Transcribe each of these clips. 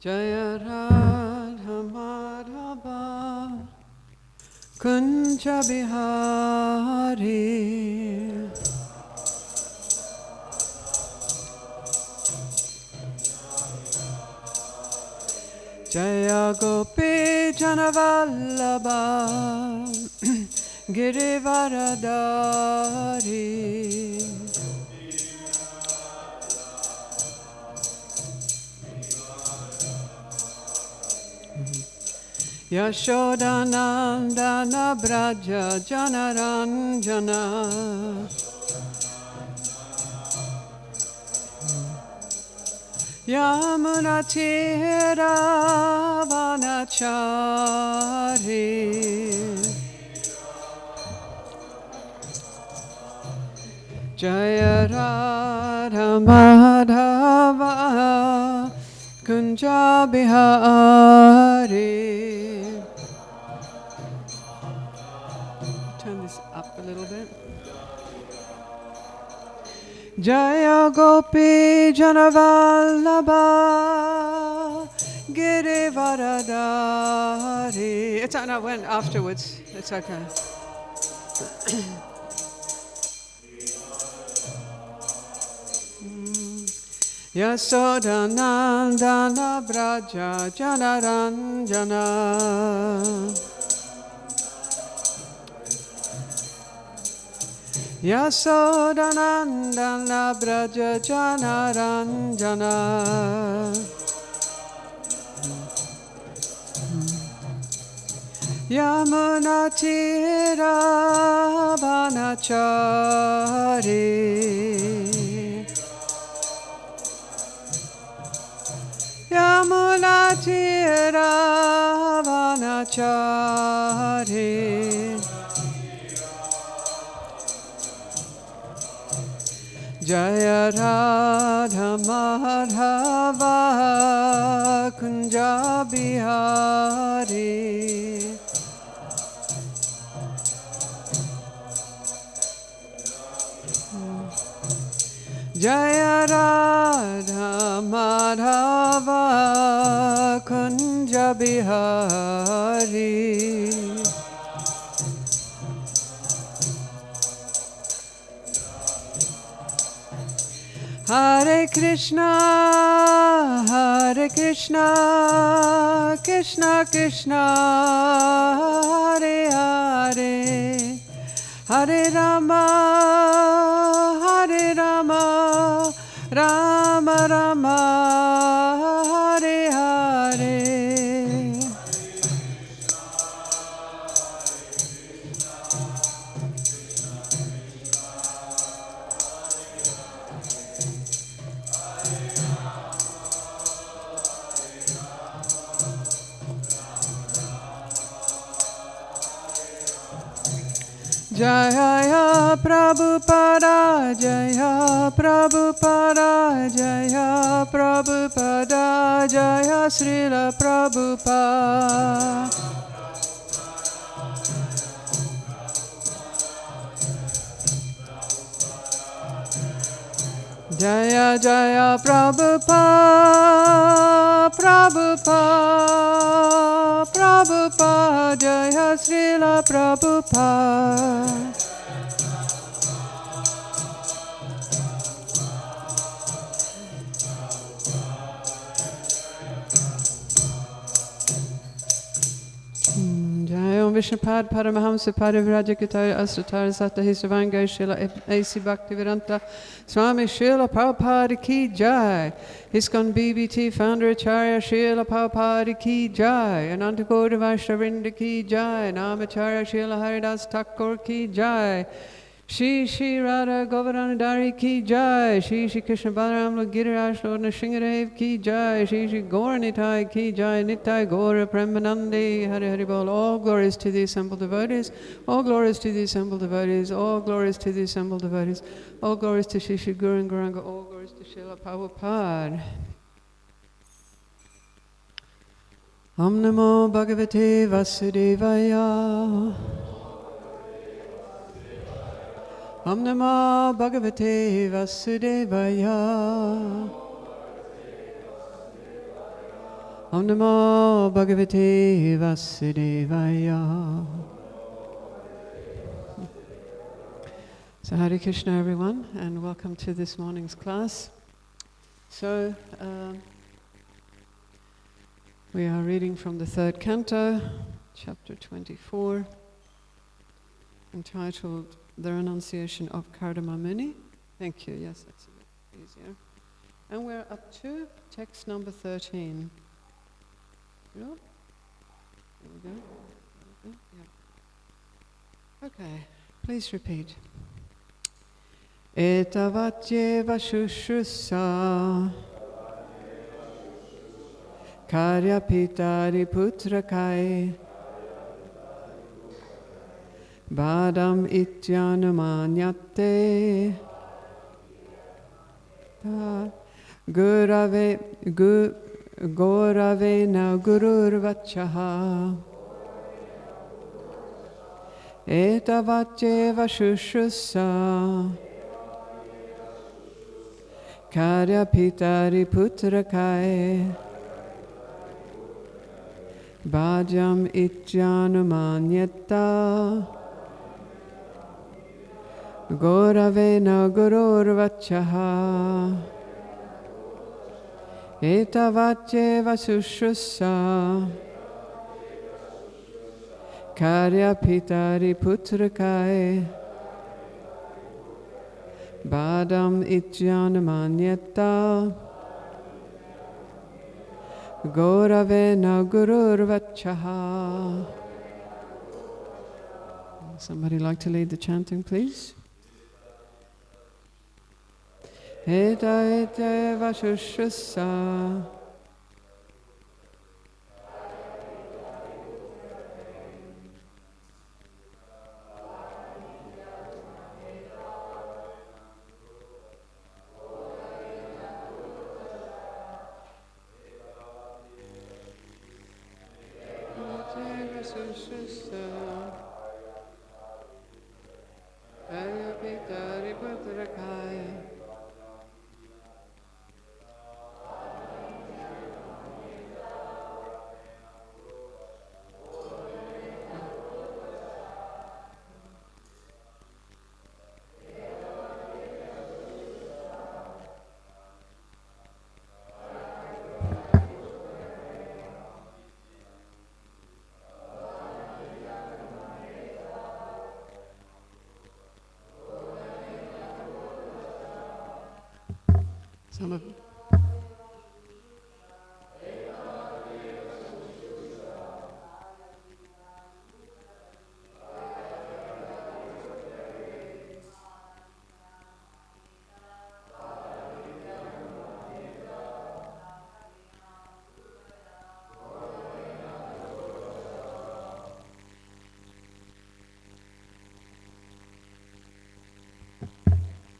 Jaya Radha Madhava Kunja Bihari Jaya Gopi Janavallabha Girivaradari Yashodanandana Braja Janaranjana Yamunatira Vanachari Jaya Radha Madhava Kunja Bihari. Turn this up a little bit. Jaya Gopi Janavallabha Girivaradari. It's no, I went afterwards. It's okay. Yasodanandana Braja Janaranjana Yasodanandana Braja Janaranjana Yamunatira Vanachari Yamunatira Vanachari Jaya Radha Madhava Kunja Bihari Jaya Radha Madhava Kunja Bihari Hare Krishna, Krishna Krishna, Hare Hare, Hare Rama, Rama Rama, Hare Hare. Jaya Prabhupada, Jaya Prabhupada, Jaya Prabhupada, Jaya Srila Prabhupada. Jaya Jaya Prabhupada, Prabhupada, Prabhupada, Jaya Srila Prabhupada. Jaya Om Vishnupad Paramahamsa Parivrajakataya Asratara Satahi Savangai Srila A.C. Bhaktivedanta Swami Srila Prabhupada Ki Jai. ISKCON BBT Founder Acharya Srila Prabhupada Ki Jai. Ananta Gaura Vaishnavinda Ki Jai. Namacharya Srila Haridas Thakur Ki Jai. Shri Shri Radha Govardhana Dari Ki Jai. Shri Shri Krishna Balaram Giraj Lord Nrsingadev Ki Jai. Shri Shri Gaur Nitai Ki Jai. Nitai Gaura Premanandi Hari Hari Bol. All glories to the assembled devotees. All glories to the assembled devotees. All glories to the assembled devotees. All glories to Shri Shri Guru and Gauranga. All glories to Srila Prabhupada. Om Namo Bhagavate Vasudevaya. Om Namo Bhagavate Vasudevaya. Om Namo Bhagavate Vasudevaya. So Hare Krishna everyone, and welcome to this morning's class. So we are reading from the third canto, chapter 24, entitled The Renunciation of Kardama Muni. Thank you, yes, that's a bit easier. And we're up to text number 13. Yeah. There we go. Yeah. Okay, please repeat. Etavatyeva shushrusa karya pitari putrakai badam ityanumanyate Gurave na gururvachaha Etavatyeva shushrusa Karya pitari putrakai Bhajam ityanumanyata Gurave na gururvachaha Etavatyeva shushrusa Karya pitari putrakai Badam ityanamanyata Gorave na gururvachaha. Somebody like to lead the chanting, please? Etavatyeva shushrusa Some of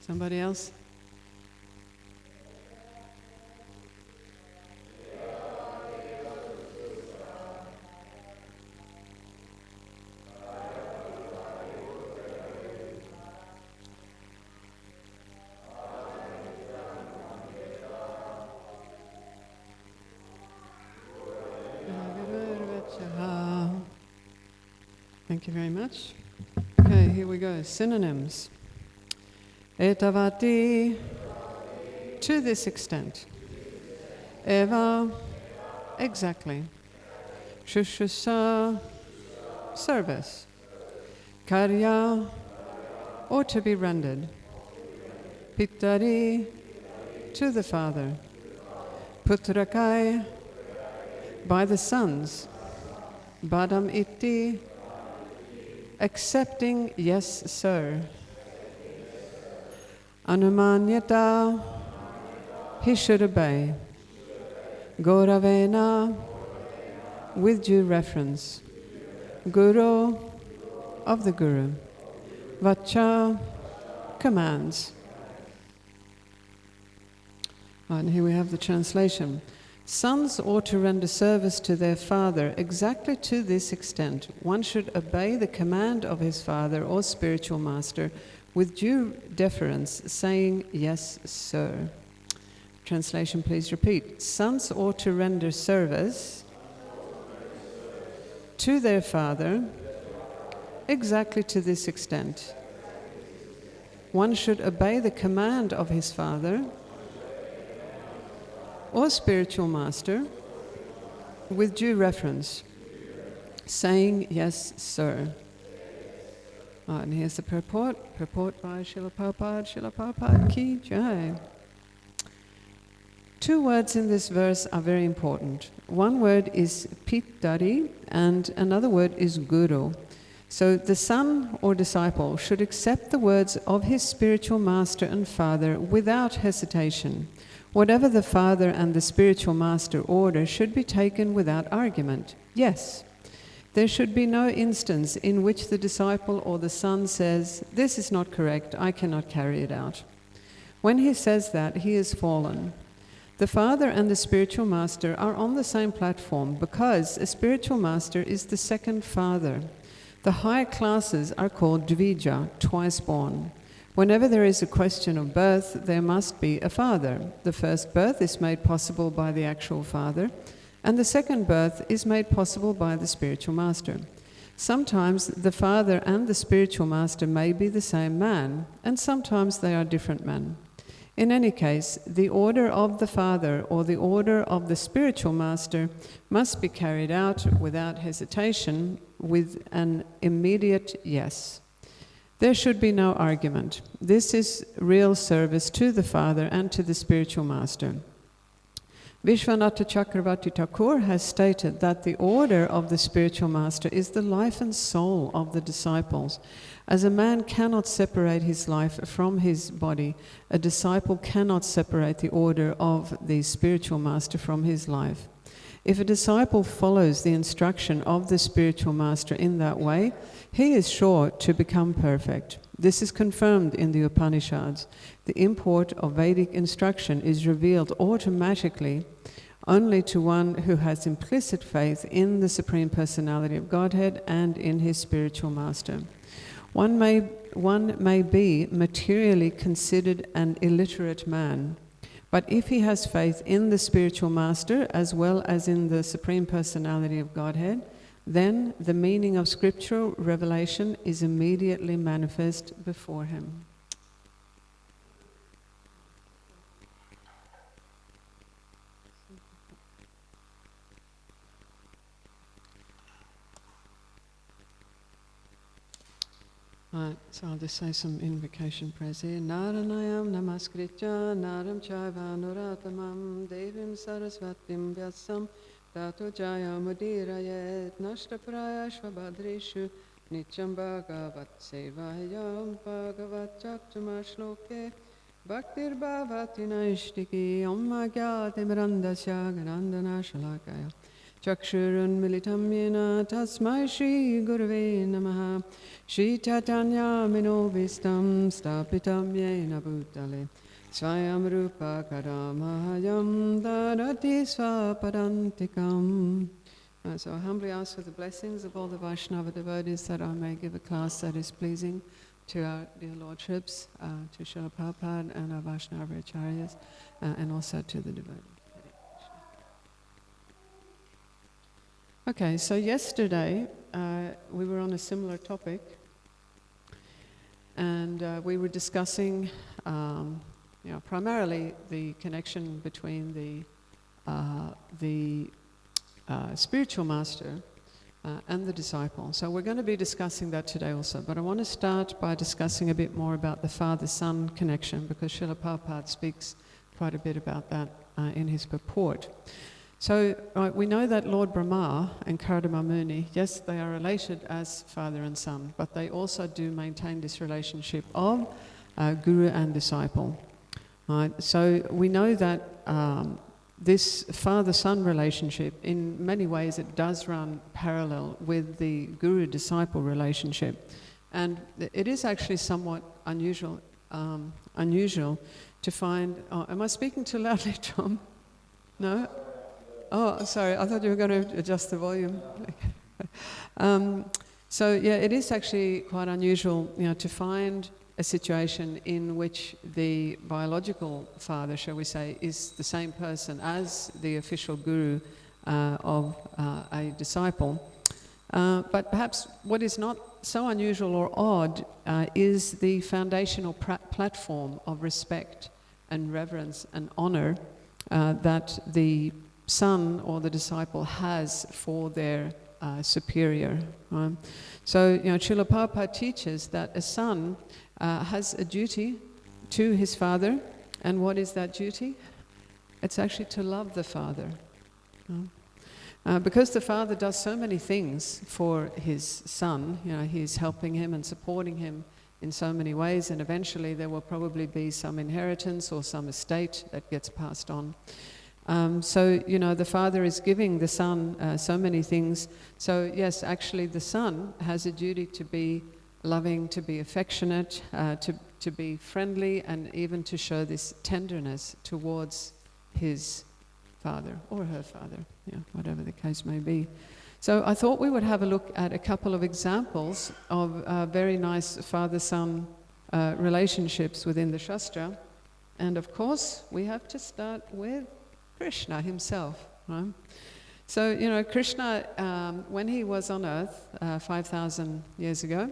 somebody else? Thank you very much. Okay, here we go. Synonyms. Etavati, to this extent. Eva, exactly. Shushrusa, service. Karya, or to be rendered. Pitari, to the father. Putrakai, by the sons. Badam iti, accepting, yes, sir. Anumanyata, he should obey. Gauravena, with due reference. Guru, of the Guru. Vacha, commands. And here we have the translation. Sons ought to render service to their father exactly to this extent. One should obey the command of his father or spiritual master with due deference, saying, yes, sir. Translation, please repeat. Sons ought to render service to their father exactly to this extent. One should obey the command of his father or spiritual master with due reference, saying, yes, sir. And here's the purport. Purport by Srila Prabhupada Ki Jai. Two words in this verse are very important. One word is pitari and another word is guru. So the son or disciple should accept the words of his spiritual master and father without hesitation. Whatever the father and the spiritual master order should be taken without argument. Yes. There should be no instance in which the disciple or the son says, this is not correct, I cannot carry it out. When he says that, he is fallen. The father and the spiritual master are on the same platform because a spiritual master is the second father. The higher classes are called dvija, twice born. Whenever there is a question of birth, there must be a father. The first birth is made possible by the actual father, and the second birth is made possible by the spiritual master. Sometimes the father and the spiritual master may be the same man, and sometimes they are different men. In any case, the order of the father or the order of the spiritual master must be carried out without hesitation, with an immediate yes. There should be no argument. This is real service to the father and to the spiritual master. Vishwanatha Chakravarti Thakur has stated that the order of the spiritual master is the life and soul of the disciples. As a man cannot separate his life from his body, a disciple cannot separate the order of the spiritual master from his life. If a disciple follows the instruction of the spiritual master in that way, he is sure to become perfect. This is confirmed in the Upanishads. The import of Vedic instruction is revealed automatically only to one who has implicit faith in the Supreme Personality of Godhead and in his spiritual master. One may be materially considered an illiterate man, but if he has faith in the spiritual master as well as in the Supreme Personality of Godhead, then the meaning of scriptural revelation is immediately manifest before him. Right, so I'll just say some invocation prayers here. Naranayam namaskritya naram chaiva nuratamam devim sarasvatim vyasam tato jayamudirayet nashtapraya shvabhadrishu nityam bhagavat sevayam bhagavat chaktamashloke bhaktir bhavati naishtiki amma gyatim randasya ganandana shalakaya Chakshurun militam yena tasmai Shri Gurave namaha Shri Chaitanya minovistam stapitam yena bhutale Swayam rupa karamahayam dadati swapadantikam. So I humbly ask for the blessings of all the Vaishnava devotees that I may give a class that is pleasing to our dear Lordships, to Srila Prabhupada and our Vaishnava Acharyas, and also to the devotees. Okay, so yesterday we were on a similar topic, and we were discussing, primarily the connection between the spiritual master and the disciple. So we're going to be discussing that today also, but I want to start by discussing a bit more about the father-son connection, because Srila Prabhupada speaks quite a bit about that in his purport. So we know that Lord Brahma and Kardama Muni, yes, they are related as father and son, but they also do maintain this relationship of guru and disciple. Right? So we know that this father-son relationship, in many ways, it does run parallel with the guru-disciple relationship. And it is actually somewhat unusual to find... am I speaking too loudly, Tom? No? Oh, sorry, I thought you were going to adjust the volume. So, yeah, it is actually quite unusual, to find a situation in which the biological father, shall we say, is the same person as the official guru of a disciple. But perhaps what is not so unusual or odd is the foundational platform of respect and reverence and honor that the son or the disciple has for their superior. So, Srila Prabhupada teaches that a son has a duty to his father, and what is that duty? It's actually to love the father. Because the father does so many things for his son, he's helping him and supporting him in so many ways, and eventually there will probably be some inheritance or some estate that gets passed on. So, the father is giving the son so many things. So, yes, actually the son has a duty to be loving, to be affectionate, to be friendly, and even to show this tenderness towards his father or her father, whatever the case may be. So I thought we would have a look at a couple of examples of very nice father-son relationships within the Shastra. And of course, we have to start with Krishna himself. Right? So, Krishna, when he was on earth 5,000 years ago,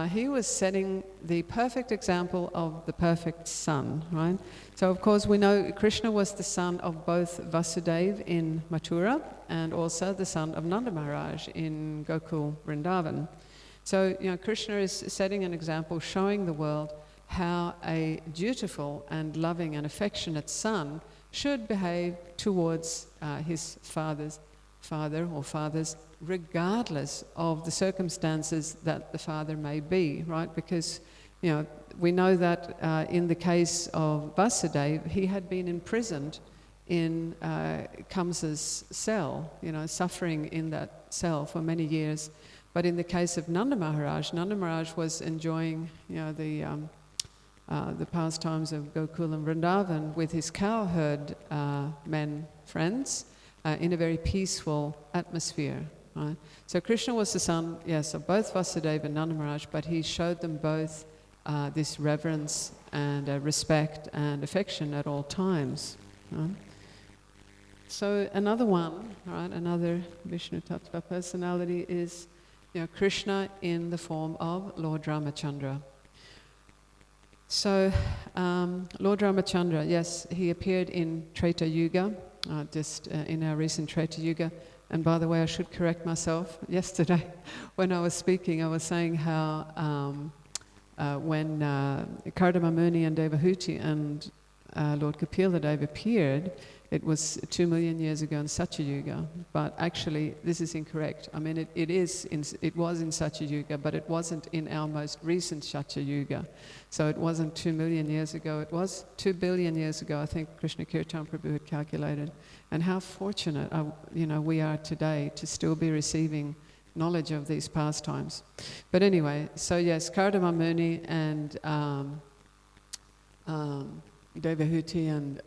he was setting the perfect example of the perfect son, right? So, of course, we know Krishna was the son of both Vasudeva in Mathura and also the son of Nanda Maharaj in Gokul Vrindavan. So, Krishna is setting an example, showing the world how a dutiful and loving and affectionate son should behave towards his father or fathers, regardless of the circumstances that the father may be, right? Because, we know that in the case of Vasudeva, he had been imprisoned in Kamsa's cell, suffering in that cell for many years. But in the case of Nanda Maharaj was enjoying, the pastimes of Gokul and Vrindavan with his cowherd men friends in a very peaceful atmosphere. Right? So Krishna was the son, yes, of both Vasudeva and Nanda Maharaj, but he showed them both this reverence and respect and affection at all times. Right? So another one, right, another Vishnu Tattva personality is Krishna in the form of Lord Ramachandra. So Lord Ramachandra, yes, he appeared in Treta Yuga, just in our recent Treta Yuga. And by the way, I should correct myself. Yesterday, when I was speaking, I was saying how when Kardama Muni and Devahuti and Lord Kapila Dev appeared, it was 2 million years ago in Satya Yuga. But actually, this is incorrect. I mean, it was in Satya Yuga, but it wasn't in our most recent Satya Yuga. So it wasn't 2 million years ago. It was 2 billion years ago, I think Krishna Kirtan Prabhu had calculated. And how fortunate we are today to still be receiving knowledge of these pastimes. But anyway, so yes, Kardama Muni and Devahuti and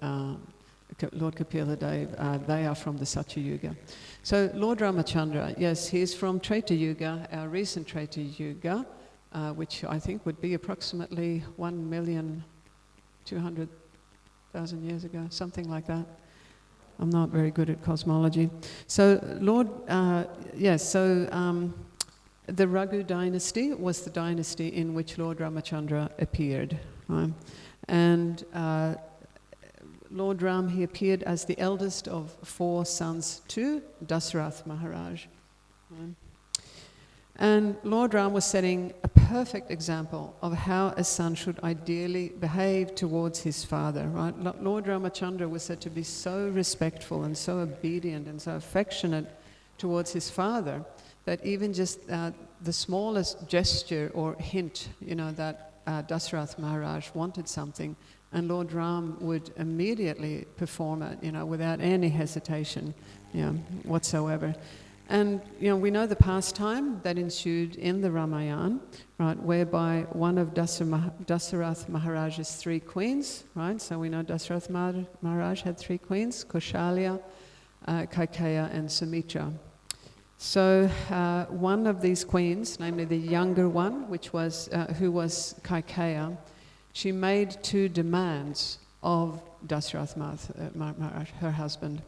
Lord Kapila Dev, they are from the Satya Yuga. So Lord Ramachandra, yes, he is from Treta Yuga, our recent Treta Yuga, which I think would be approximately 1,200,000 years ago, something like that. I'm not very good at cosmology. So the Raghu dynasty was the dynasty in which Lord Ramachandra appeared. Right? And Lord Ram, he appeared as the eldest of 4 sons to Dasarath Maharaj. Right? And Lord Ram was setting a perfect example of how a son should ideally behave towards his father. Right? Lord Ramachandra was said to be so respectful and so obedient and so affectionate towards his father that even just the smallest gesture or hint, that Dasarath Maharaj wanted something, and Lord Ram would immediately perform it, without any hesitation, whatsoever. And, we know the pastime that ensued in the Ramayana, right, whereby one of Dasarath Maharaj's 3 queens, right, so we know Dasarath Maharaj had 3 queens, Kaushalya, Kaikeya and Sumitra. So one of these queens, namely the younger one, who was Kaikeya, she made 2 demands of Dasarath Maharaj, her husband.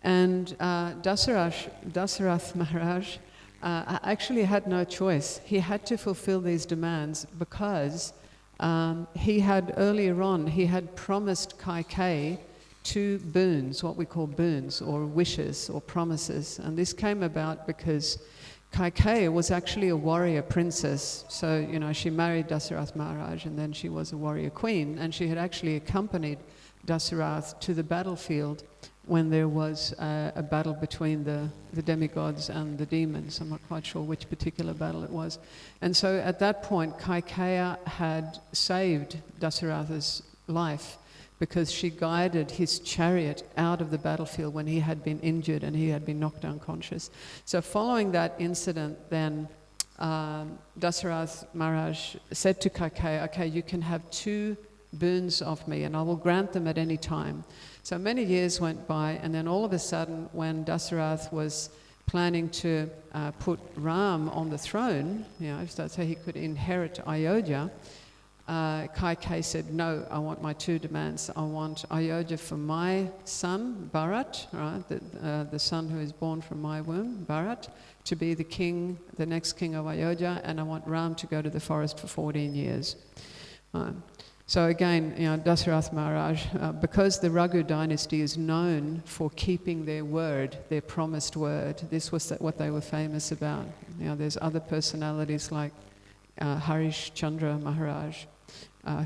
And Dasarath Maharaj actually had no choice. He had to fulfill these demands because he had promised Kaikeyi 2 boons, what we call boons or wishes or promises. And this came about because Kaikeyi was actually a warrior princess. So, she married Dasarath Maharaj and then she was a warrior queen. And she had actually accompanied Dasarath to the battlefield when there was a battle between the demigods and the demons. I'm not quite sure which particular battle it was. And so at that point, Kaikeya had saved Dasaratha's life because she guided his chariot out of the battlefield when he had been injured and he had been knocked unconscious. So following that incident, then Dasarath Maharaj said to Kaikeya, okay, you can have 2 boons of me and I will grant them at any time. So many years went by, and then all of a sudden, when Dasarath was planning to put Ram on the throne, so he could inherit Ayodhya, Kaikeyi said, no, I want my 2 demands. I want Ayodhya for my son, Bharat, right, the son who is born from my womb, Bharat, to be the king, the next king of Ayodhya, and I want Ram to go to the forest for 14 years. So again, Dasarath Maharaj, because the Raghu dynasty is known for keeping their word, their promised word, this was what they were famous about. There's other personalities like Harish Chandra Maharaj,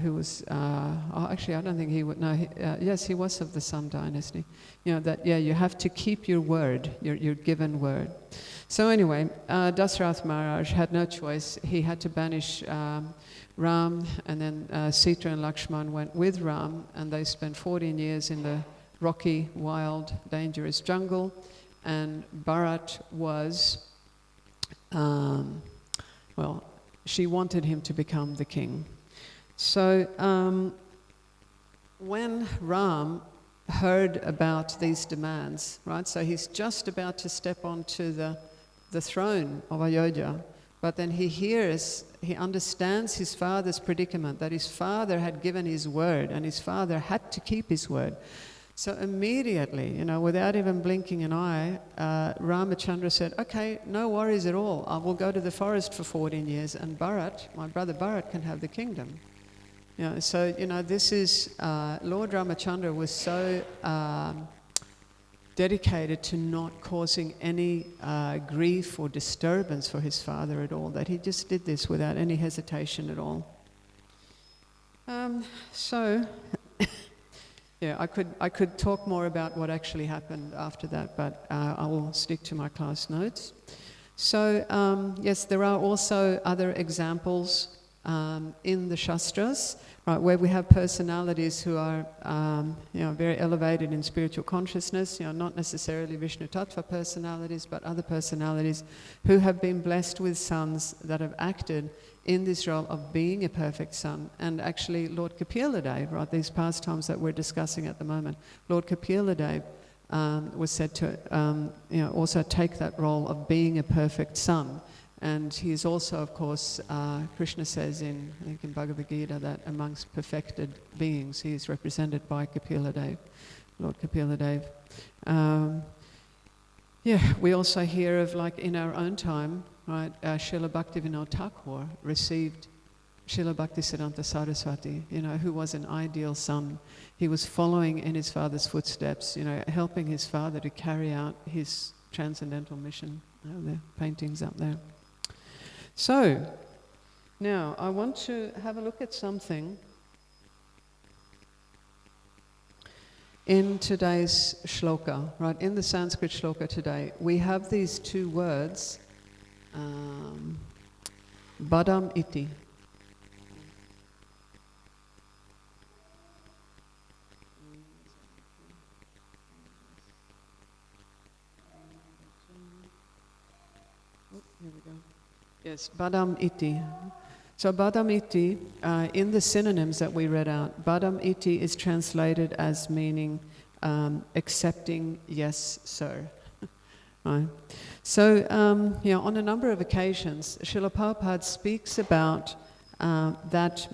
who was, actually I don't think he would know, yes, he was of the Sun dynasty. You have to keep your word, your given word. So anyway, Dasarath Maharaj had no choice. He had to banish Ram, and then Sita and Lakshman went with Ram, and they spent 14 years in the rocky, wild, dangerous jungle. And Bharat was, she wanted him to become the king. So when Ram heard about these demands, right, so he's just about to step onto the throne of Ayodhya, but then he understands his father's predicament, that his father had given his word and his father had to keep his word. So immediately, without even blinking an eye, Ramachandra said, okay, no worries at all. I will go to the forest for 14 years and Bharat, my brother Bharat, can have the kingdom. This is, Lord Ramachandra was so dedicated to not causing any grief or disturbance for his father at all, that he just did this without any hesitation at all. I could talk more about what actually happened after that, but I will stick to my class notes. So, yes, there are also other examples in the Shastras, right, where we have personalities who are, very elevated in spiritual consciousness, not necessarily Vishnu Tattva personalities, but other personalities who have been blessed with sons that have acted in this role of being a perfect son. And actually, Lord Kapila-Dev, right, these pastimes that we're discussing at the moment, Lord Kapila-Dev was said to, also take that role of being a perfect son. And he is also, of course, Krishna says I think in Bhagavad Gita, that amongst perfected beings, he is represented by Kapila-Dev, Lord Kapila-Dev. We also hear of, like in our own time, right, Srila Bhaktivinoda Thakur received Srila Bhaktisiddhanta Saraswati, who was an ideal son. He was following in his father's footsteps, helping his father to carry out his transcendental mission. The paintings up there. So, now I want to have a look at something in today's shloka, right? In the Sanskrit shloka today, we have these 2 words, badam iti. Here we go. Yes, badam iti. So badam iti, in the synonyms that we read out, badam iti is translated as meaning accepting yes, sir. right? So, on a number of occasions, Srila Prabhupada speaks about that,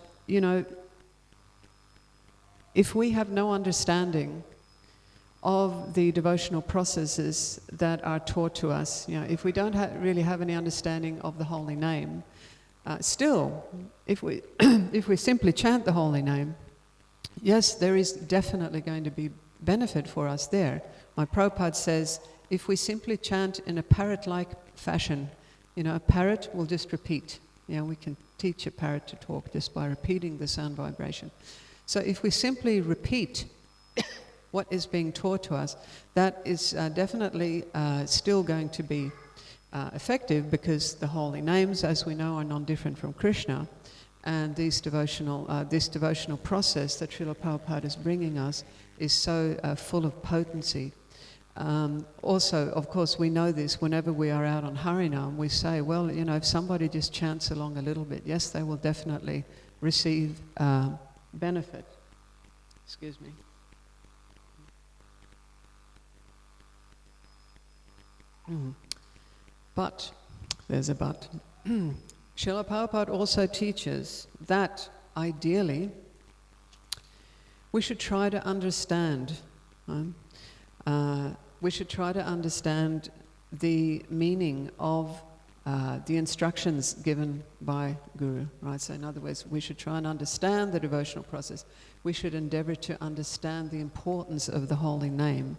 if we have no understanding of the devotional processes that are taught to us, if we don't really have any understanding of the holy name, still, if we if we simply chant the holy name, yes, there is definitely going to be benefit for us there. My Prabhupada says, if we simply chant in a parrot-like fashion, a parrot will just repeat. We can teach a parrot to talk just by repeating the sound vibration. So if we simply repeat what is being taught to us, that is definitely still going to be effective, because the holy names, as we know, are non-different from Krishna, and this devotional process that Srila Prabhupada is bringing us is so full of potency. Also, of course, we know this whenever we are out on Harinam, we say, well, if somebody just chants along a little bit, yes, they will definitely receive benefit. Excuse me. But, there's a but. Srila Prabhupada also teaches that, ideally, we should try to understand, the meaning of the instructions given by Guru, right? So in other words, we should try and understand the devotional process. We should endeavor to understand the importance of the holy name.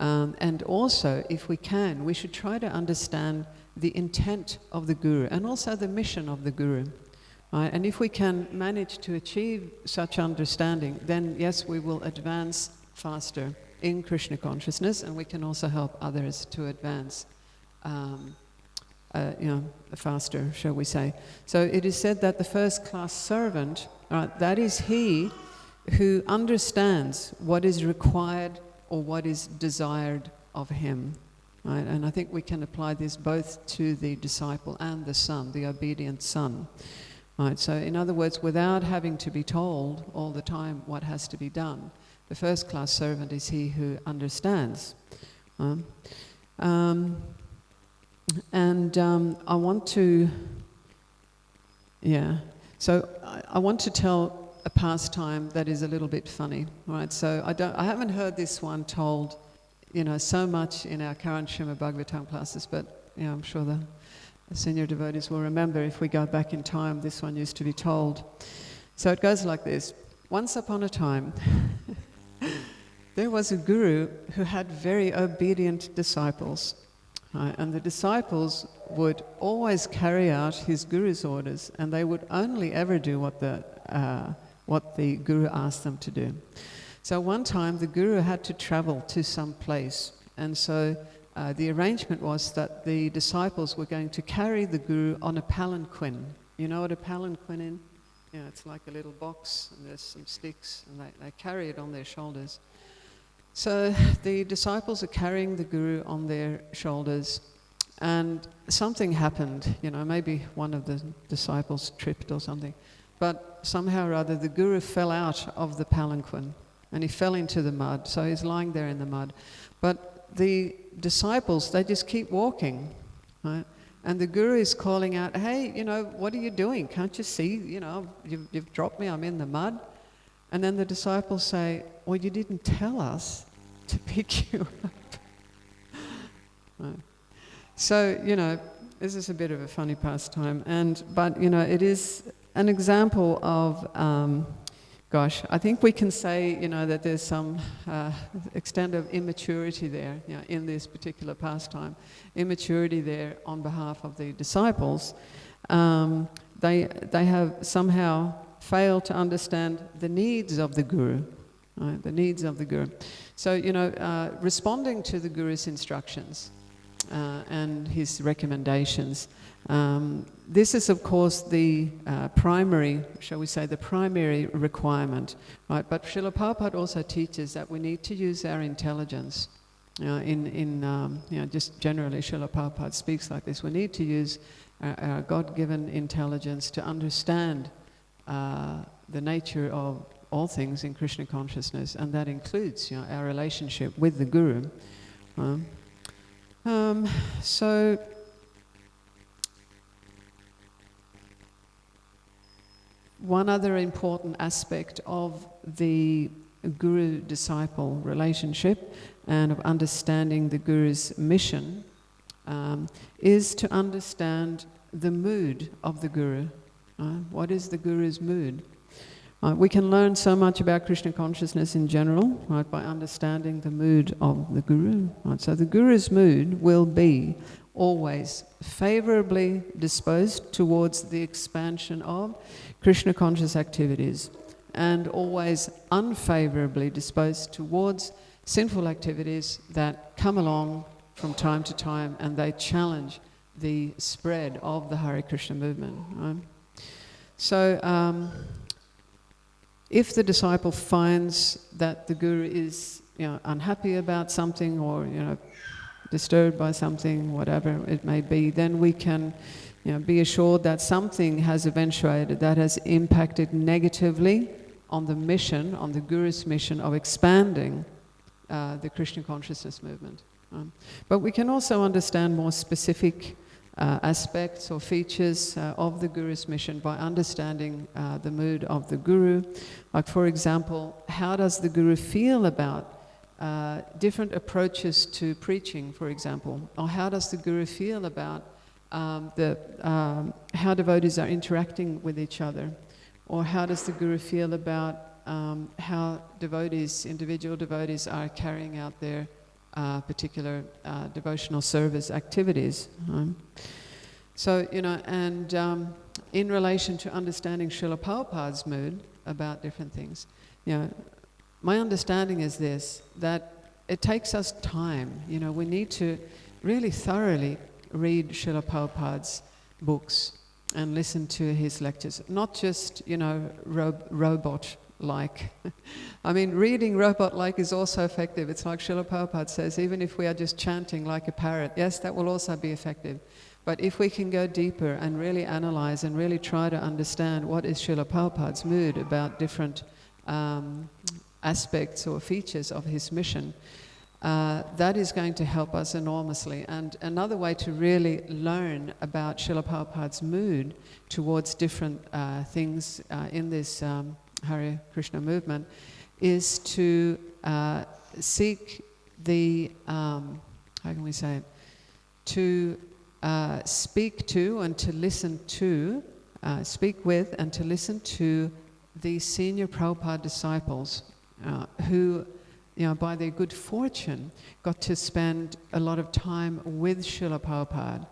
And also, if we can, we should try to understand the intent of the Guru and also the mission of the Guru. Right? And if we can manage to achieve such understanding, then yes, we will advance faster in Krishna consciousness, and we can also help others to advance faster, shall we say. So it is said that the first-class servant, that is he who understands what is required or what is desired of him. Right? And I think we can apply this both to the disciple and the son, the obedient son. Right? So in other words, without having to be told all the time what has to be done, the first-class servant is he who understands. I want to, so I want to tell a pastime that is a little bit funny, right? So I haven't heard this one told, so much in our current Srimad Bhagavatam classes, but I'm sure the senior devotees will remember, if we go back in time, this one used to be told. So it goes like this. Once upon a time, there was a guru who had very obedient disciples. And the disciples would always carry out his guru's orders, and they would only ever do what the guru asked them to do. So one time the guru had to travel to some place, and so the arrangement was that the disciples were going to carry the guru on a palanquin. You know what a palanquin is? Yeah, it's like a little box, and there's some sticks, and they carry it on their shoulders. So the disciples are carrying the guru on their shoulders, and something happened. Maybe one of the disciples tripped or something, but somehow or other the guru fell out of the palanquin, and he fell into the mud. So he's lying there in the mud. But the disciples, they just keep walking, right? And the guru is calling out, "Hey, what are you doing? Can't you see? You've dropped me. I'm in the mud." And then the disciples say, "Well, you didn't tell us to pick you up." Right. So, this is a bit of a funny pastime, but it is an example of, I think we can say, that there's some extent of immaturity there, in this particular pastime. Immaturity there on behalf of the disciples. They have somehow failed to understand the needs of the guru, right? The needs of the guru. So, responding to the guru's instructions and his recommendations, this is, of course, the primary, shall we say, the primary requirement, right? But Srila Prabhupada also teaches that we need to use our intelligence. Just generally, Srila Prabhupada speaks like this. We need to use our God-given intelligence to understand the nature of all things in Krishna consciousness, and that includes, our relationship with the Guru. So one other important aspect of the guru-disciple relationship and of understanding the guru's mission is to understand the mood of the guru. What is the guru's mood? We can learn so much about Krishna consciousness in general, right, by understanding the mood of the guru. Right? So the guru's mood will be always favorably disposed towards the expansion of Krishna conscious activities, and always unfavorably disposed towards sinful activities that come along from time to time and they challenge the spread of the Hare Krishna movement. Right? So if the disciple finds that the guru is, unhappy about something, or disturbed by something, whatever it may be, then we can be assured that something has eventuated that has impacted negatively on the mission, on the guru's mission of expanding the Krishna consciousness movement. But we can also understand more specific aspects or features of the guru's mission by understanding the mood of the guru. Like, for example, how does the guru feel about different approaches to preaching, for example? Or how does the guru feel about how devotees are interacting with each other? Or how does the guru feel about how devotees, individual devotees, are carrying out their particular devotional service activities? So, and in relation to understanding Srila Prabhupada's mood about different things, my understanding is this, that it takes us time. We need to really thoroughly read Srila Prabhupada's books and listen to his lectures, not just, robot-like. I mean, reading robot-like is also effective. It's like Srila Prabhupada says, even if we are just chanting like a parrot, yes, that will also be effective. But if we can go deeper and really analyze and really try to understand what is Srila Prabhupada's mood about different aspects or features of his mission, that is going to help us enormously. And another way to really learn about Srila Prabhupada's mood towards different things in this Hare Krishna movement is to seek the, how can we say it, to speak to and to listen to, speak with and to listen to the senior Prabhupada disciples who, by their good fortune, got to spend a lot of time with Srila Prabhupada.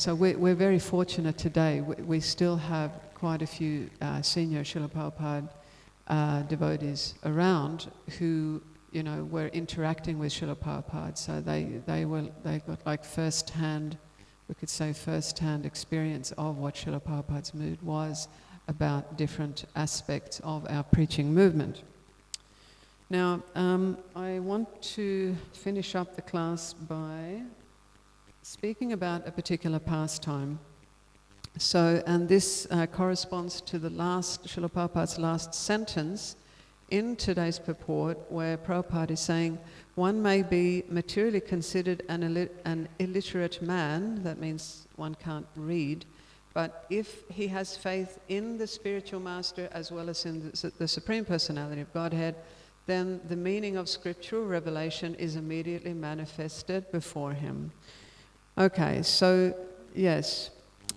So we're very fortunate today. We still have quite a few senior Srila Prabhupada devotees around who, were interacting with Srila Prabhupada. So they got like first-hand, we could say first-hand experience of what Srila Prabhupada's mood was about different aspects of our preaching movement. Now, I want to finish up the class by speaking about a particular pastime. So, and this corresponds to the last, Srila Prabhupada's last sentence in today's purport, where Prabhupada is saying, one may be materially considered an illiterate man, that means one can't read, but if he has faith in the spiritual master as well as in the Supreme Personality of Godhead, then the meaning of scriptural revelation is immediately manifested before him. Okay, so yes,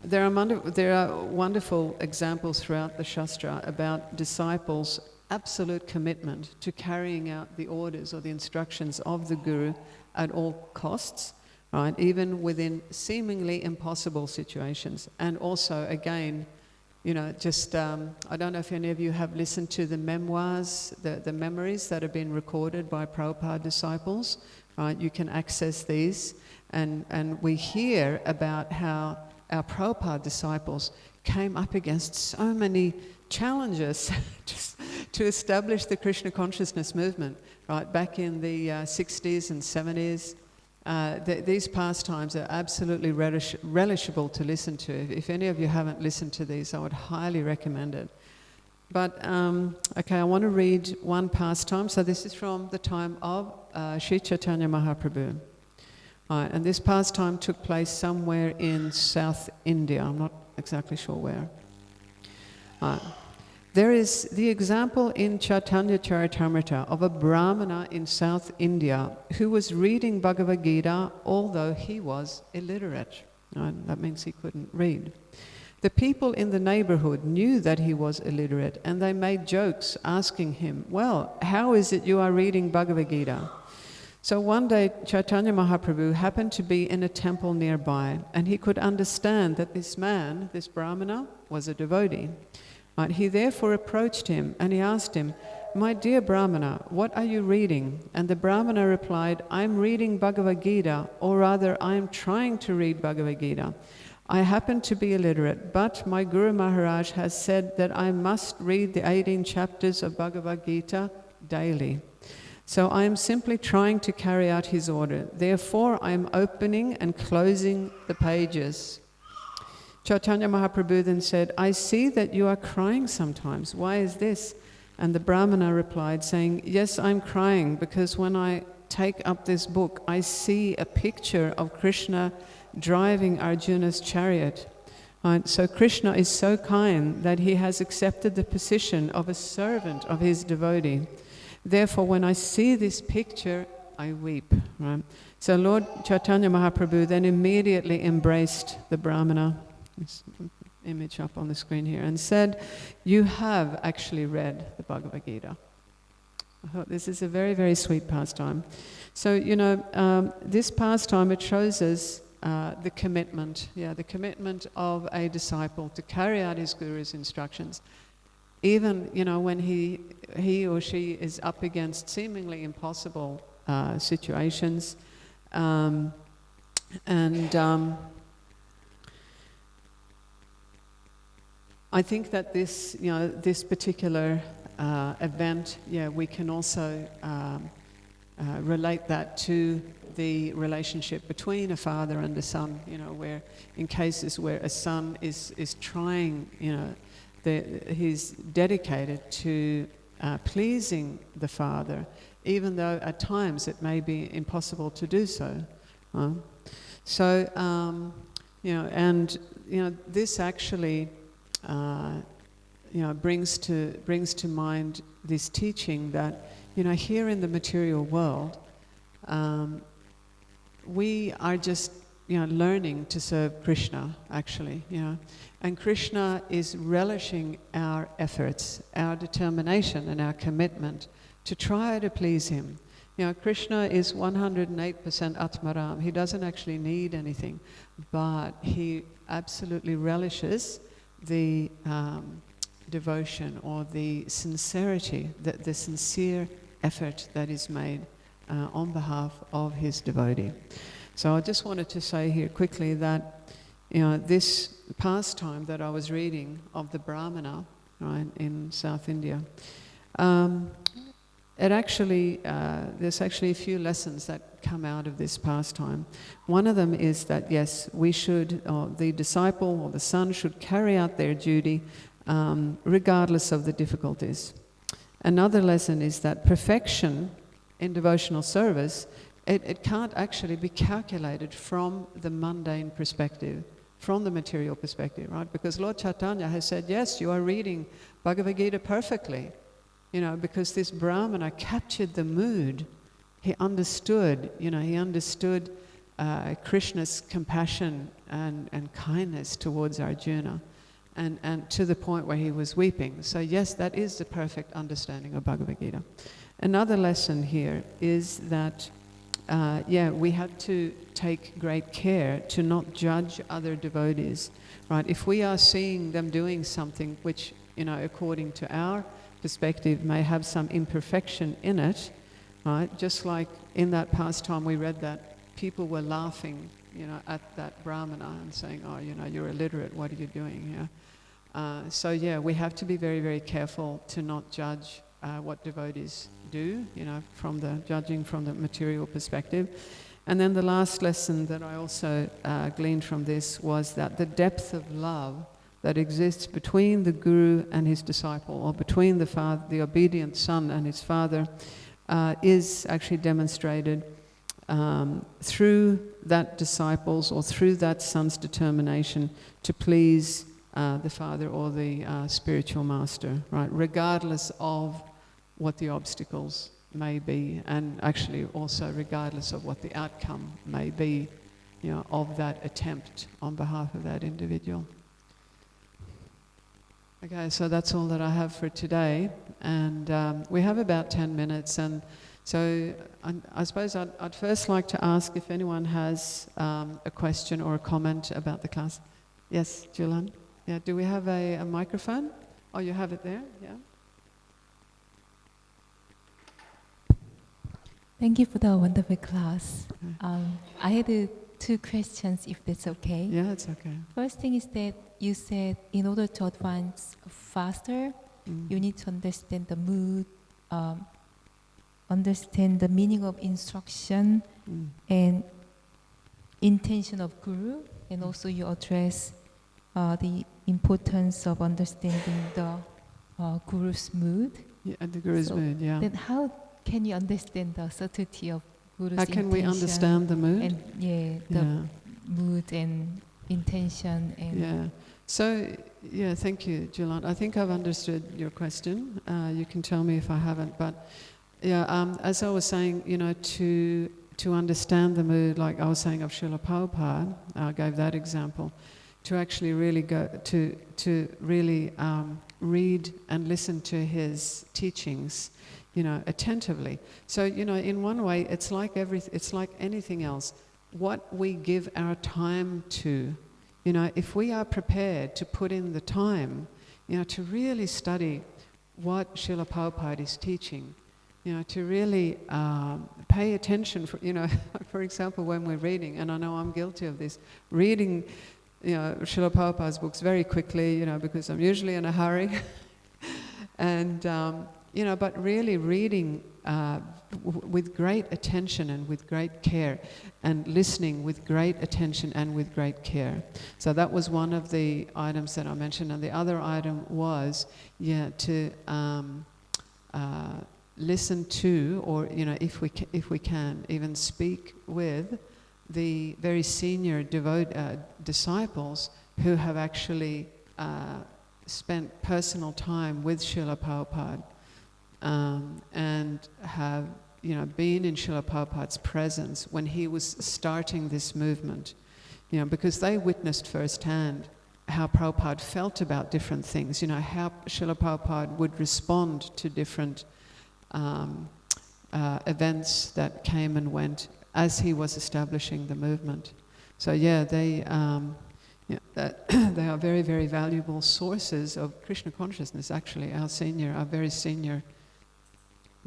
there are wonderful examples throughout the Shastra about disciples' absolute commitment to carrying out the orders or the instructions of the Guru at all costs, right? Even within seemingly impossible situations. And also, again, just, I don't know if any of you have listened to the memoirs, the memories that have been recorded by Prabhupada disciples, right? You can access these, and we hear about how our Prabhupada disciples came up against so many challenges just to establish the Krishna consciousness movement, right? Back in the 60s and 70s. These pastimes are absolutely relishable to listen to. If any of you haven't listened to these, I would highly recommend it. But, okay, I want to read one pastime. So this is from the time of Sri Chaitanya Mahaprabhu. And this pastime took place somewhere in South India. I'm not exactly sure where. There is the example in Chaitanya Charitamrita of a Brahmana in South India who was reading Bhagavad Gita although he was illiterate. That means he couldn't read. The people in the neighborhood knew that he was illiterate, and they made jokes asking him, well, how is it you are reading Bhagavad Gita? So one day Chaitanya Mahaprabhu happened to be in a temple nearby, and he could understand that this man, this Brahmana, was a devotee. He therefore approached him and he asked him, my dear Brahmana, what are you reading? And the Brahmana replied, I'm reading Bhagavad Gita, or rather I am trying to read Bhagavad Gita. I happen to be illiterate, but my Guru Maharaj has said that I must read the 18 chapters of Bhagavad Gita daily. So I am simply trying to carry out his order. Therefore, I am opening and closing the pages. Chaitanya Mahaprabhu then said, I see that you are crying sometimes. Why is this? And the Brahmana replied, saying, yes, I'm crying because when I take up this book, I see a picture of Krishna driving Arjuna's chariot. So Krishna is so kind that he has accepted the position of a servant of his devotee. Therefore, when I see this picture, I weep. Right? So Lord Chaitanya Mahaprabhu then immediately embraced the Brahmana, this image up on the screen here, and said, you have actually read the Bhagavad Gita. I thought this is a very, very sweet pastime. So, this pastime, it shows us the commitment of a disciple to carry out his guru's instructions, even when he or she is up against seemingly impossible situations, I think that this particular event, we can also relate that to the relationship between a father and a son, where in cases where a son is trying, he's dedicated to pleasing the father, even though at times it may be impossible to do so. This actually, brings to mind this teaching that, here in the material world, we are just, learning to serve Krishna, actually, and Krishna is relishing our efforts, our determination and our commitment to try to please him. Krishna is 108% Atmaram. He doesn't actually need anything, but he absolutely relishes the devotion or the sincerity, the sincere effort that is made on behalf of his devotee. So I just wanted to say here quickly that this pastime that I was reading of the Brahmana, right, in South India, it actually there's actually a few lessons that come out of this pastime. One of them is that yes, we should, the disciple or the son should carry out their duty regardless of the difficulties. Another lesson is that perfection in devotional service, it can't actually be calculated from the mundane perspective, from the material perspective, right? Because Lord Chaitanya has said, yes, you are reading Bhagavad Gita perfectly, because this Brahmana captured the mood. He understood, Krishna's compassion and kindness towards Arjuna, and to the point where he was weeping. So yes, that is the perfect understanding of Bhagavad Gita. Another lesson here is that, we have to take great care to not judge other devotees, right? If we are seeing them doing something which, according to our perspective may have some imperfection in it, right? Just like in that pastime we read that people were laughing, at that Brahmana and saying, oh, you're illiterate, what are you doing here? We have to be very, very careful to not judge what devotees do, judging from the material perspective. And then the last lesson that I also gleaned from this was that the depth of love that exists between the guru and his disciple, or between the father, the obedient son and his father, is actually demonstrated through that disciples or through that son's determination to please the father or the spiritual master, right? Regardless of what the obstacles may be, and actually also regardless of what the outcome may be, of that attempt on behalf of that individual. Okay, so that's all that I have for today, and we have about 10 minutes, and so I suppose I'd first like to ask if anyone has a question or a comment about the class. Yes, Julian? Yeah, do we have a microphone? Oh, you have it there, yeah. Thank you for the wonderful class. I had 2 questions, if that's okay. Yeah, it's okay. First thing is that you said in order to advance faster, you need to understand the mood, understand the meaning of instruction and intention of Guru, and also you address the importance of understanding the Guru's mood. Yeah, the Guru's mood, yeah. Then how can you understand the subtlety of Guru's How can we understand the mood? And the mood and intention and yeah. So, yeah, thank you, Julian. I think I've understood your question. You can tell me if I haven't, but yeah, as I was saying, to understand the mood, like I was saying of Srila Prabhupada, I gave that example, to actually really go to really read and listen to his teachings, attentively. So, in one way, it's like anything else. What we give our time to, if we are prepared to put in the time, to really study what Srila Prabhupada is teaching, to really pay attention, for example, when we're reading, and I know I'm guilty of this, reading, Srila Prabhupada's books very quickly, because I'm usually in a hurry, and, but really reading with great attention and with great care, and listening with great attention and with great care. So that was one of the items that I mentioned, and the other item was, to listen to, or if we can, even speak with the very senior disciples who have actually spent personal time with Srila Prabhupada, and have been in Srila Prabhupada's presence when he was starting this movement, because they witnessed firsthand how Prabhupada felt about different things, how Srila Prabhupada would respond to different events that came and went as he was establishing the movement. So they they are very, very valuable sources of Krishna consciousness, actually, our very senior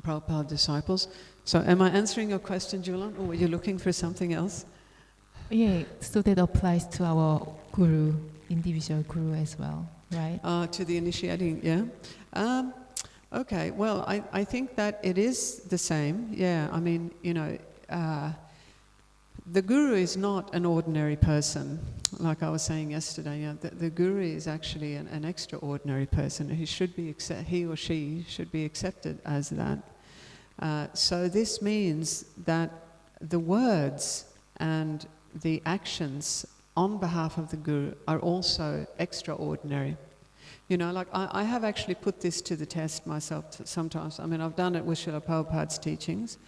Prabhupada disciples. So am I answering your question, Julian, or were you looking for something else? Yeah, so that applies to our Guru, individual Guru as well, right? To the initiating, yeah. Okay, well, I think that it is the same. Yeah, I mean, the Guru is not an ordinary person, like I was saying yesterday. The Guru is actually an extraordinary person. He or she should be accepted as that. So this means that the words and the actions on behalf of the Guru are also extraordinary. Like I have actually put this to the test myself sometimes. I mean, I've done it with Srila Prabhupada's teachings,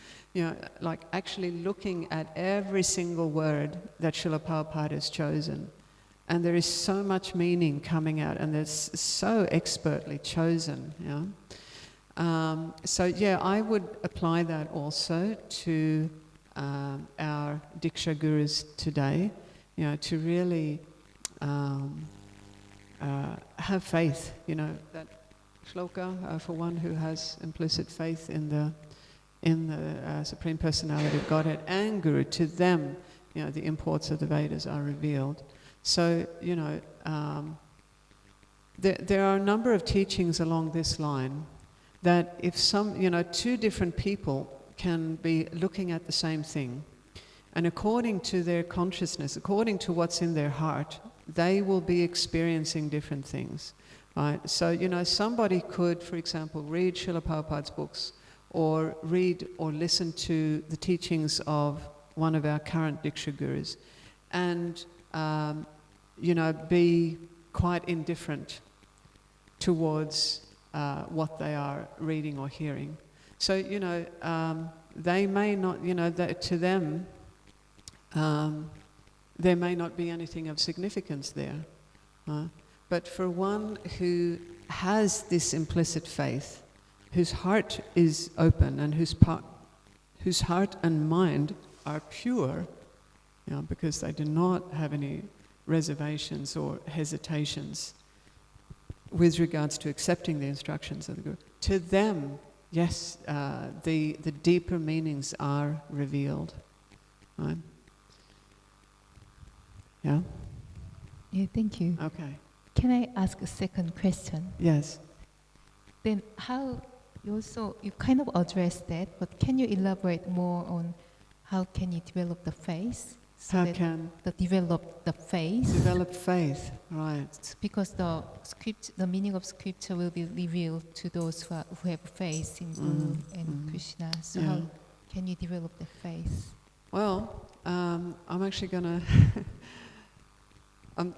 like actually looking at every single word that Srila Prabhupada has chosen. And there is so much meaning coming out, and it's so expertly chosen, So I would apply that also to our Diksha Gurus today, to really have faith, that shloka, for one who has implicit faith in the Supreme Personality of Godhead and Guru, to them, the imports of the Vedas are revealed. So, there are a number of teachings along this line that if two different people can be looking at the same thing, and according to their consciousness, according to what's in their heart, they will be experiencing different things, right? So, somebody could, for example, read Srila Prabhupada's books, or read or listen to the teachings of one of our current Diksha gurus, and be quite indifferent towards what they are reading or hearing. So they may not, to them, there may not be anything of significance there. But for one who has this implicit faith, whose heart is open and whose heart and mind are pure, because they do not have any reservations or hesitations with regards to accepting the instructions of the Guru, to them, yes, the deeper meanings are revealed. Right? Yeah? Yeah, thank you. Okay. Can I ask a second question? Yes. Then how you kind of addressed that, but can you elaborate more on how can you develop the faith? So develop the faith. Develop faith, right. Because the meaning of scripture will be revealed to those who have faith in Guru and Krishna. So how can you develop the faith? Well, I'm actually going to I'm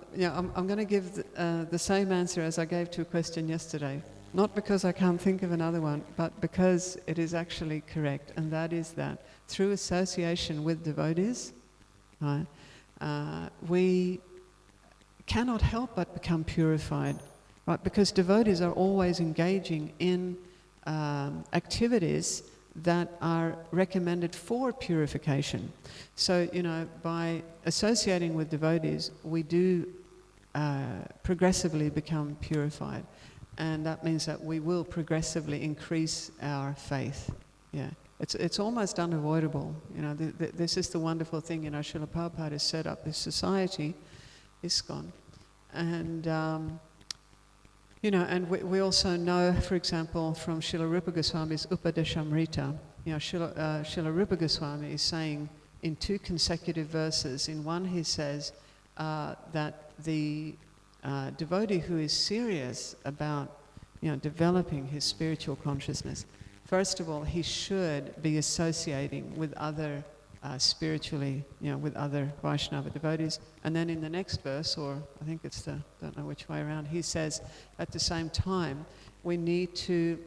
going to give the same answer as I gave to a question yesterday. Not because I can't think of another one, but because it is actually correct, and that is that through association with devotees, right, we cannot help but become purified, right? Because devotees are always engaging in activities that are recommended for purification. So, by associating with devotees, we do progressively become purified. And that means that we will progressively increase our faith. Yeah, it's almost unavoidable. This is the wonderful thing. Srila Prabhupada has set up this society, ISKCON, and and we also know, for example, from Srila Rupa Goswami's Upadeshamrita. Srila Rupa Goswami is saying in 2 consecutive verses. In one, he says that the devotee who is serious about developing his spiritual consciousness, first of all, he should be associating with other spiritually, with other Vaishnava devotees. And then in the next verse, or I think it's don't know which way around, he says at the same time we need to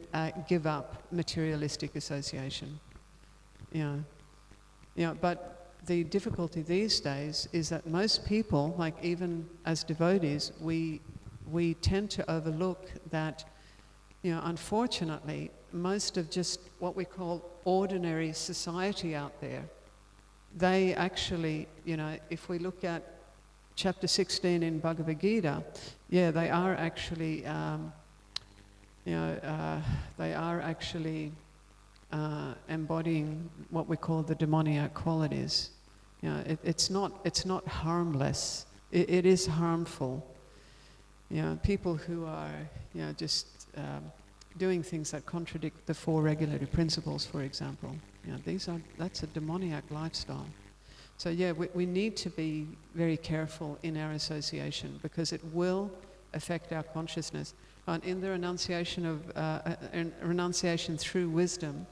give up materialistic association. But the difficulty these days is that most people, like even as devotees, we tend to overlook that, unfortunately, most of just what we call ordinary society out there, they actually, if we look at chapter 16 in Bhagavad Gita, they are actually, embodying what we call the demoniac qualities. It's not harmless. It is harmful. People who are just doing things that contradict the 4 regulatory principles, for example. That's a demoniac lifestyle. So we need to be very careful in our association, because it will affect our consciousness. And in the renunciation through wisdom,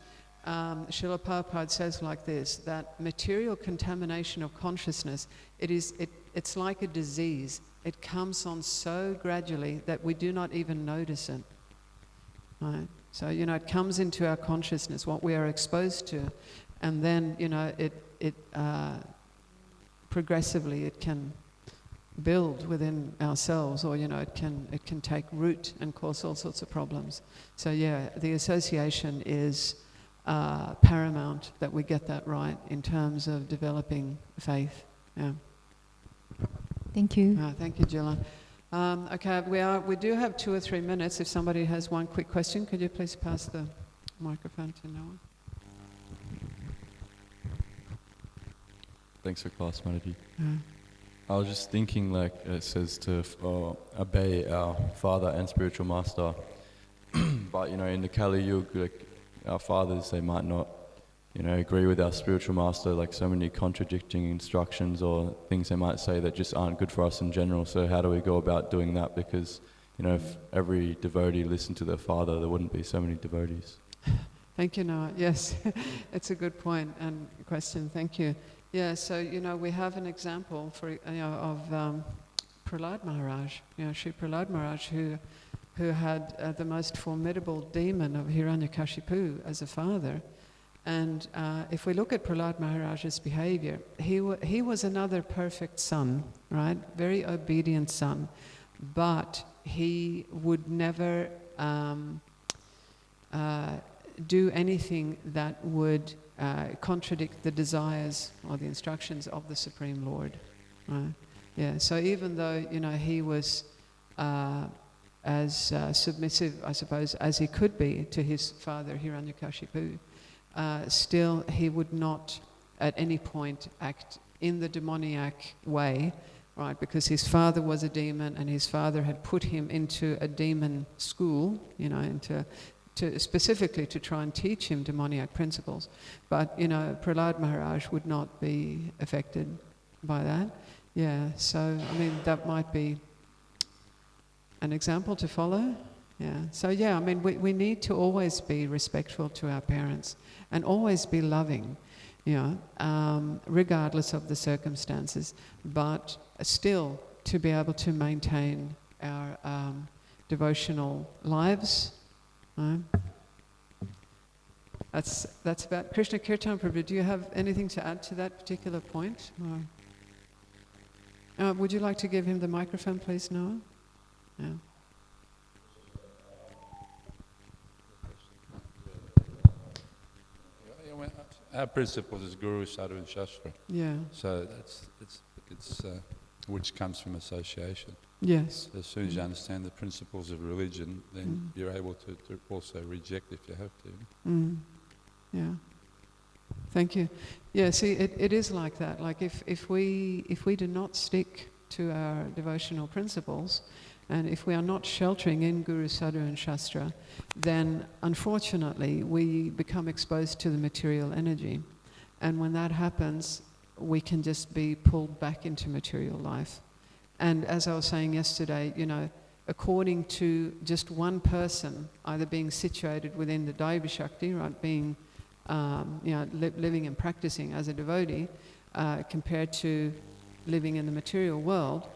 Srila Prabhupada says like this, that material contamination of consciousness, it's like a disease. It comes on so gradually that we do not even notice it. Right? So, it comes into our consciousness, what we are exposed to, and then, it progressively it can build within ourselves, or, it can take root and cause all sorts of problems. So, the association is paramount that we get that right in terms of developing faith. Yeah. Thank you. Thank you, Jilla. Okay, we do have 2 or 3 minutes. If somebody has one quick question, could you please pass the microphone to Noah? Thanks for class, Mataji. I was just thinking, like it says to obey our father and spiritual master, but in the Kali Yuga, like our fathers, they might not, agree with our spiritual master, like so many contradicting instructions or things they might say that just aren't good for us in general. So how do we go about doing that? Because, if every devotee listened to their father, there wouldn't be so many devotees. Thank you, Noah. Yes, it's a good point and question. Thank you. Yeah, so, we have an example of Prahlad Maharaj, Sri Prahlad Maharaj, who had the most formidable demon of Hiranyakashipu as a father. And if we look at Prahlad Maharaj's behavior, he was another perfect son, right? Very obedient son, but he would never do anything that would contradict the desires or the instructions of the Supreme Lord, right? Yeah, so even though, he was as submissive, I suppose, as he could be to his father Hiranyakashipu, still he would not at any point act in the demoniac way, right? Because his father was a demon and his father had put him into a demon school, specifically to try and teach him demoniac principles. But, Prahlad Maharaj would not be affected by that. Yeah, so, that might be an example to follow. Yeah, so we need to always be respectful to our parents and always be loving, regardless of the circumstances, but still to be able to maintain our devotional lives. That's about Krishna Kirtan. Prabhu, do you have anything to add to that particular point? Would you like to give him the microphone, please, Noah? Yeah. Our principles is Guru, Sadhu and Shastra. Yeah. So it's which comes from association. Yes. As soon as you understand the principles of religion, then you're able to also reject if you have to. Yeah. Thank you. Yeah, see, it is like that. Like if we do not stick to our devotional principles, and if we are not sheltering in Guru, Sadhu and Shastra, then unfortunately we become exposed to the material energy. And when that happens, we can just be pulled back into material life. And as I was saying yesterday, according to just one person, either being situated within the Daivi Shakti, right, being, living and practicing as a devotee, compared to living in the material world,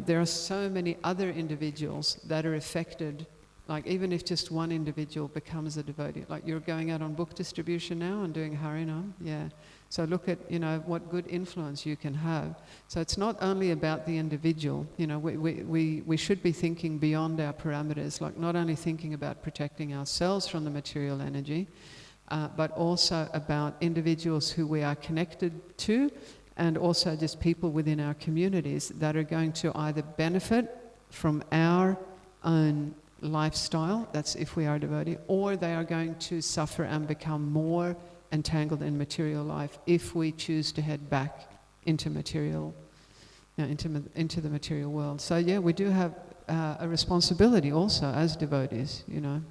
there are so many other individuals that are affected. Like even if just one individual becomes a devotee, like you're going out on book distribution now and doing Harinam, yeah. So look at, what good influence you can have. So it's not only about the individual, we should be thinking beyond our parameters, like not only thinking about protecting ourselves from the material energy, but also about individuals who we are connected to, and also just people within our communities that are going to either benefit from our own lifestyle, that's if we are devotee, or they are going to suffer and become more entangled in material life if we choose to head back into material, into the material world. So yeah, we do have a responsibility also as devotees.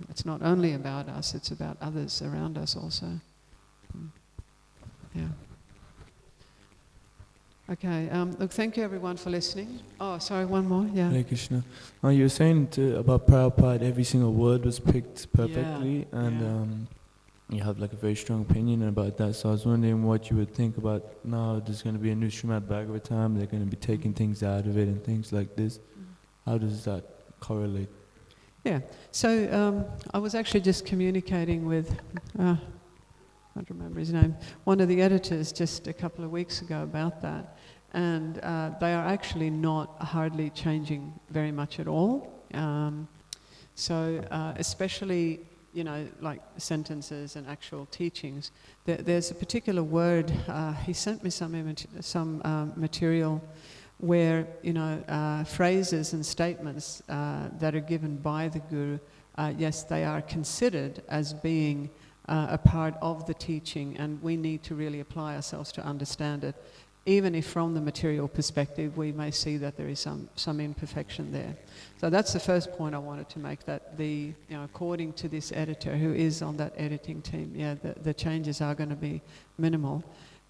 It's not only about us; it's about others around us also. Yeah. Okay. Look, thank you everyone for listening. Oh, sorry, one more. Yeah. Hare Krishna. You were saying about Prabhupada, every single word was picked perfectly, and you have like a very strong opinion about that. So I was wondering what you would think about now. There's going to be a new Srimad Bhagavatam. They're going to be taking things out of it and things like this. How does that correlate? Yeah. So I was actually just communicating with. I don't remember his name, one of the editors just a couple of weeks ago about that. And they are actually not hardly changing very much at all. So especially, like sentences and actual teachings, there's a particular word, he sent me some material where, phrases and statements that are given by the Guru, yes, they are considered as being a part of the teaching, and we need to really apply ourselves to understand it, even if from the material perspective we may see that there is some imperfection there. So that's the first point I wanted to make, that according to this editor who is on that editing team, the changes are going to be minimal.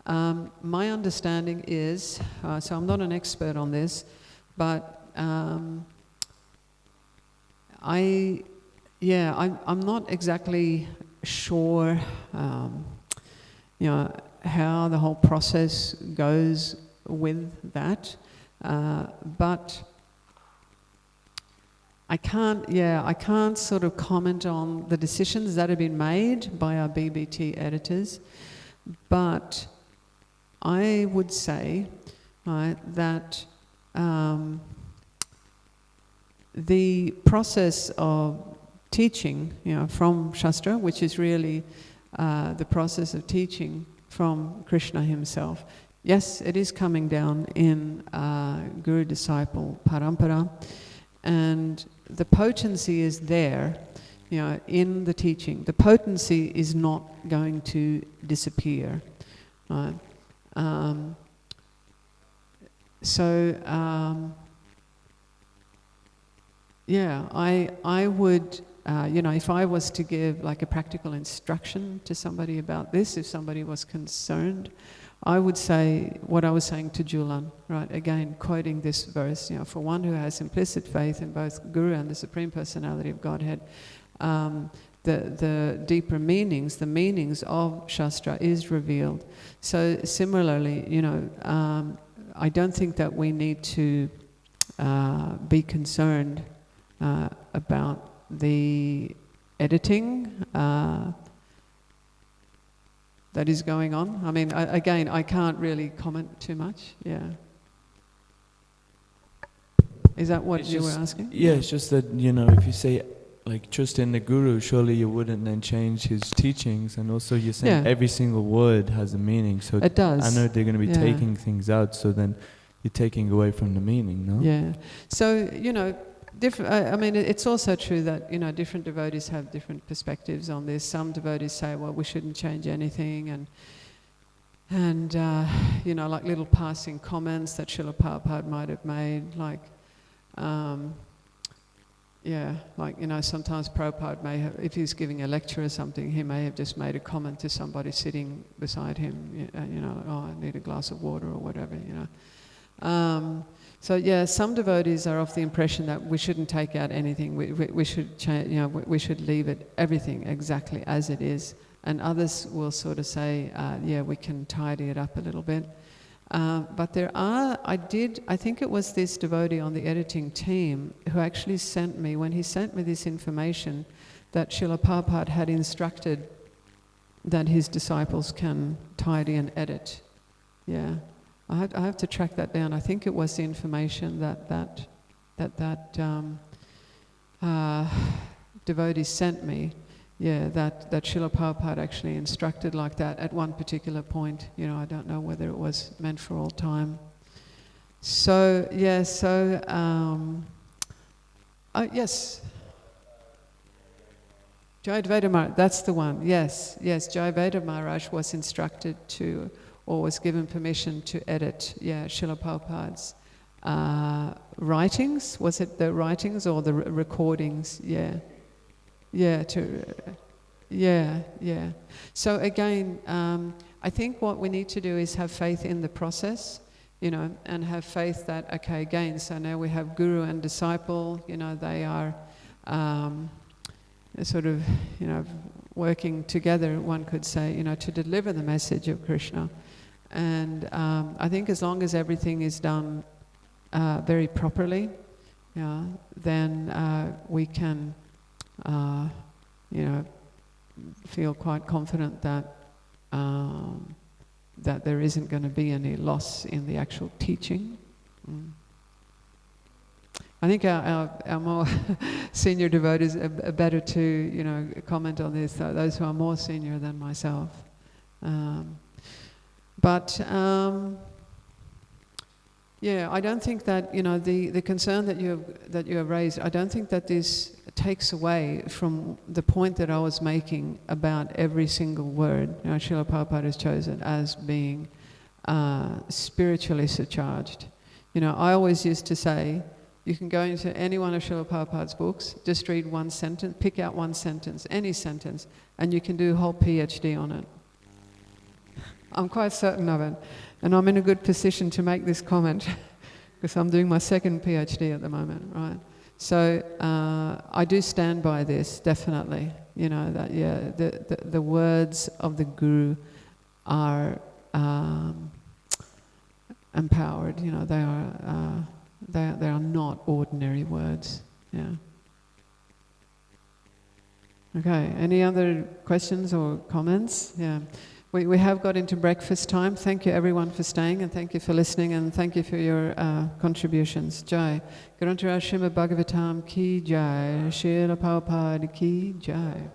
My understanding is, so I'm not an expert on this, but I'm not exactly sure, how the whole process goes with that, but I can't sort of comment on the decisions that have been made by our BBT editors, but I would say that the process of teaching, from Shastra, which is really the process of teaching from Krishna himself, yes, it is coming down in guru-disciple parampara, and the potency is there, in the teaching. The potency is not going to disappear. Right? I would, if I was to give like a practical instruction to somebody about this, if somebody was concerned, I would say what I was saying to Julan, right? Again, quoting this verse, for one who has implicit faith in both Guru and the Supreme Personality of Godhead, the deeper meanings, the meanings of Shastra is revealed. So similarly, I don't think that we need to be concerned about the editing that is going on. I mean, I can't really comment too much. Yeah. Is that what you were asking? Yeah, it's just that, if you say, like, trust in the Guru, surely you wouldn't then change his teachings. And also you're saying every single word has a meaning. So it does. I know they're going to be taking things out, so then you're taking away from the meaning, no? Yeah. So, it's also true that, different devotees have different perspectives on this. Some devotees say, well, we shouldn't change anything, and like little passing comments that Srila Prabhupada might have made, like, sometimes Prabhupada may have, if he's giving a lecture or something, he may have just made a comment to somebody sitting beside him, oh, I need a glass of water or whatever, some devotees are of the impression that we shouldn't take out anything. We should change. We should leave it everything exactly as it is. And others will sort of say, we can tidy it up a little bit. But there are. I think it was this devotee on the editing team who actually sent me, when he sent me this information, that Srila Prabhupada had instructed that his disciples can tidy and edit. Yeah. I have to track that down. I think it was the information that devotee sent me. Yeah, that Srila Prabhupada actually instructed like that at one particular point. I don't know whether it was meant for all time. So yes. Jayadvaita Maharaj, that's the one. Yes. Jayadvaita Maharaj was instructed to, or was given permission to edit, Srila Prabhupada's writings. Was it the writings or the recordings? So again, I think what we need to do is have faith in the process, and have faith that, okay, again, so now we have Guru and disciple, they are sort of, working together, one could say, to deliver the message of Krishna. And I think as long as everything is done very properly, then we can, feel quite confident that that there isn't going to be any loss in the actual teaching. I think our more senior devotees are better to comment on this. Those who are more senior than myself. I don't think that the concern that you have raised. I don't think that this takes away from the point that I was making about every single word. Srila Prabhupada has chosen as being spiritually surcharged. I always used to say, you can go into any one of Srila Prabhupada's books, just read one sentence, pick out one sentence, any sentence, and you can do a whole PhD on it. I'm quite certain of it. And I'm in a good position to make this comment because I'm doing my second PhD at the moment, right? So I do stand by this, definitely. That the words of the Guru are empowered. You know, they are not ordinary words. Yeah. Okay. Any other questions or comments? Yeah. We have got into breakfast time. Thank you everyone for staying, and thank you for listening, and thank you for your contributions. Jai. Grantaraj Srimad Bhagavatam ki jai. Srila Prabhupada ki jai.